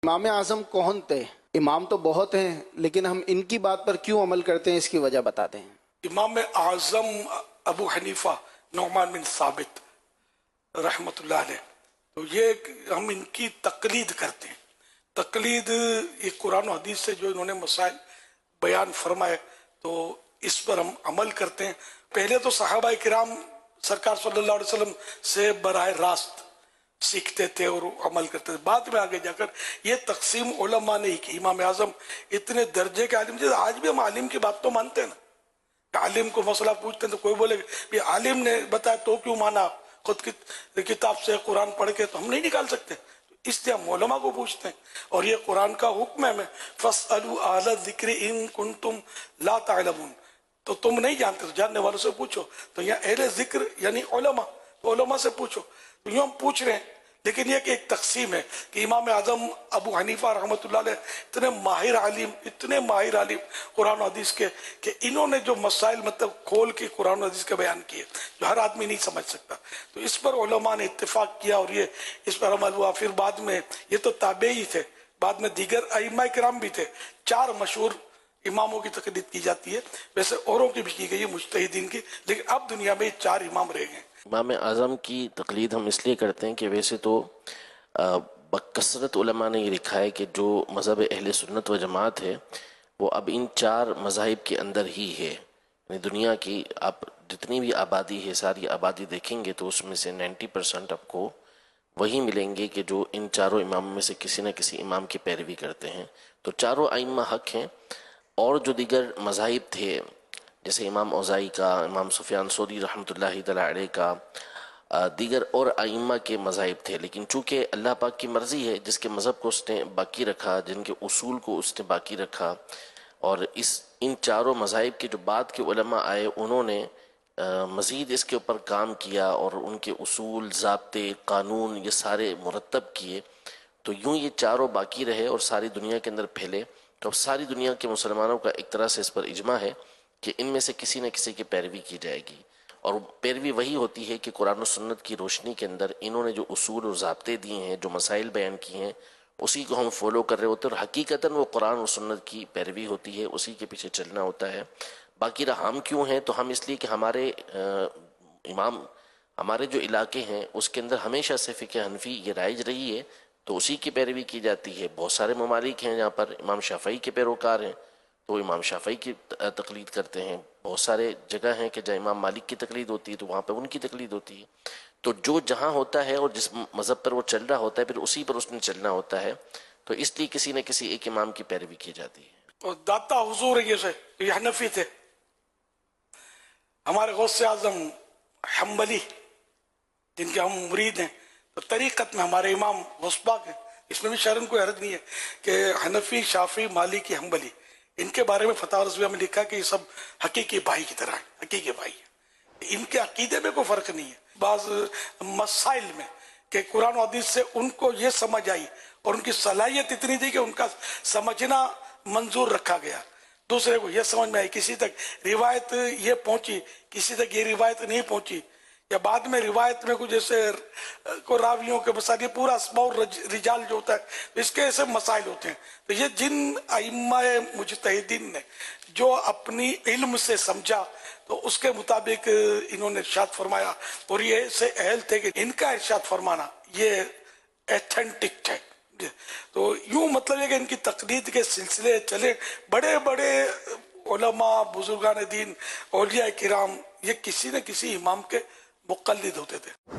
امام اعظم کون تھے؟ امام تو بہت ہیں لیکن ہم ان کی بات پر کیوں عمل کرتے ہیں، اس کی وجہ بتاتے ہیں۔ امام اعظم ابو حنیفہ نعمان بن ثابت رحمۃ اللہ علیہ، تو یہ ہم ان کی تقلید کرتے ہیں۔ تقلید یہ قرآن و حدیث سے جو انہوں نے مسائل بیان فرمائے تو اس پر ہم عمل کرتے ہیں۔ پہلے تو صحابہ کرام سرکار صلی اللہ علیہ وسلم سے براہ راست سیکھتے تھے اور عمل کرتے تھے، بعد میں آگے جا کر یہ تقسیم علماء نے ہی کی۔ امام اعظم اتنے درجے کے عالم تھے، آج بھی ہم عالم کی بات تو مانتے ہیں نا، کہ عالم کو مسئلہ پوچھتے ہیں تو کوئی بولے کہ عالم نے بتایا تو کیوں مانا، خود کی کتاب سے قرآن پڑھ کے تو ہم نہیں نکال سکتے، اس لیے ہم علماء کو پوچھتے ہیں۔ اور یہ قرآن کا حکم ہے ہمیں، فَاسْأَلُوا أَهْلَ الذِّكْرِ إِن كُنتُمْ لَا تَعْلَمُونَ، تو تم نہیں جانتے تو جاننے والوں سے پوچھو۔ تو یہاں اہل ذکر یعنی علماء، تو علماء سے پوچھو۔ تو یوں ہم پوچھ رہے ہیں، لیکن یہ کہ ایک تقسیم ہے کہ امام اعظم ابو حنیفہ رحمۃ اللہ علیہ اتنے ماہر عالم قرآن و حدیث کے کہ انہوں نے جو مسائل مطلب کھول کے قرآن و حدیث کے بیان کیے جو ہر آدمی نہیں سمجھ سکتا، تو اس پر علماء نے اتفاق کیا اور یہ اس پر عمل ہوا۔ پھر بعد میں یہ تو تابعی تھے، بعد میں دیگر ائمہ کرام بھی تھے، 4 مشہور اماموں کی تقلید کی جاتی ہے، ویسے اوروں کی بھی کی گئی ہے مجتہدین کی، لیکن اب دنیا میں 4 امام رہ گئے۔ امام اعظم کی تقلید ہم اس لیے کرتے ہیں کہ ویسے تو بکثرت علماء نے یہ لکھا ہے کہ جو مذہب اہل سنت و جماعت ہے وہ اب ان 4 مذاہب کے اندر ہی ہے، یعنی دنیا کی آپ جتنی بھی آبادی ہے ساری آبادی دیکھیں گے تو اس میں سے 90% آپ کو وہی ملیں گے کہ جو ان 4 اماموں میں سے کسی نہ کسی امام کی پیروی کرتے ہیں۔ تو 4 ائمہ حق ہیں، اور جو دیگر مذاہب تھے جیسے امام اوزاعی کا، امام سفیان ثوری رحمۃ اللہ تعالی علیہ کا، دیگر اور ائمہ کے مذاہب تھے، لیکن چونکہ اللہ پاک کی مرضی ہے جس کے مذہب کو اس نے باقی رکھا، جن کے اصول کو اس نے باقی رکھا، اور ان 4 مذاہب کے جو بعد کے علماء آئے انہوں نے مزید اس کے اوپر کام کیا اور ان کے اصول، ضابطے، قانون یہ سارے مرتب کیے، تو یوں یہ 4 باقی رہے اور ساری دنیا کے اندر پھیلے۔ تو اب ساری دنیا کے مسلمانوں کا ایک طرح سے اس پر اجماع ہے کہ ان میں سے کسی نہ کسی کی پیروی کی جائے گی، اور پیروی وہی ہوتی ہے کہ قرآن و سنت کی روشنی کے اندر انہوں نے جو اصول اور ضابطے دیے ہیں، جو مسائل بیان کیے ہیں، اسی کو ہم فالو کر رہے ہوتے ہیں، اور حقیقتاً وہ قرآن و سنت کی پیروی ہوتی ہے، اسی کے پیچھے چلنا ہوتا ہے۔ باقی رہا ہم کیوں ہیں، تو ہم اس لیے کہ ہمارے امام ہمارے جو علاقے ہیں اس کے اندر ہمیشہ سے فقہ حنفی یہ رائج رہی ہے، تو اسی کی پیروی کی جاتی ہے۔ بہت سارے ممالک ہیں جہاں پر امام شافعی کے پیروکار ہیں تو امام شافعی کی تقلید کرتے ہیں، بہت سارے جگہ ہیں کہ جہاں امام مالک کی تقلید ہوتی ہے تو وہاں پہ ان کی تقلید ہوتی ہے۔ تو جو جہاں ہوتا ہے اور جس مذہب پر وہ چل رہا ہوتا ہے پھر اسی پر اس نے چلنا ہوتا ہے، تو اس لیے کسی نہ کسی ایک امام کی پیروی کی جاتی ہے۔ اور داتا حضور یہ حنفی تھے، ہمارے غوث اعظم حنبلی جن کے ہم مرید ہیں، تو طریقت میں ہمارے امام غوث پاک ہیں، اس میں بھی شرم کوئی حرج نہیں ہے کہ حنفی، شافعی، مالکی، حنبلی، ان کے بارے میں فتح رضویہ میں لکھا کہ یہ سب حقیقی بھائی کی طرح ہیں، حقیقی بھائی ہیں، ان کے عقیدے میں کوئی فرق نہیں ہے۔ بعض مسائل میں کہ قرآن و حدیث سے ان کو یہ سمجھ آئی اور ان کی صلاحیت اتنی تھی کہ ان کا سمجھنا منظور رکھا گیا، دوسرے کو یہ سمجھ میں آئی، کسی تک روایت یہ پہنچی، کسی تک یہ روایت نہیں پہنچی، یا بعد میں روایت میں کچھ جیسے کو راویوں کے مسائل، یہ پورا اسماء الرجال جو ہوتا ہے اس کے ایسے مسائل ہوتے ہیں۔ تو یہ جن ائمہ مجتہدین نے جو اپنی علم سے سمجھا تو اس کے مطابق انہوں نے ارشاد فرمایا، اور یہ ایسے اہل تھے کہ ان کا ارشاد فرمانا یہ ایتھنٹک ہے۔ تو یوں مطلب ہے کہ ان کی تقلید کے سلسلے چلے، بڑے بڑے علماء، بزرگان دین، اولیاء کرام یہ کسی نہ کسی امام کے مقلد ہوتے تھے۔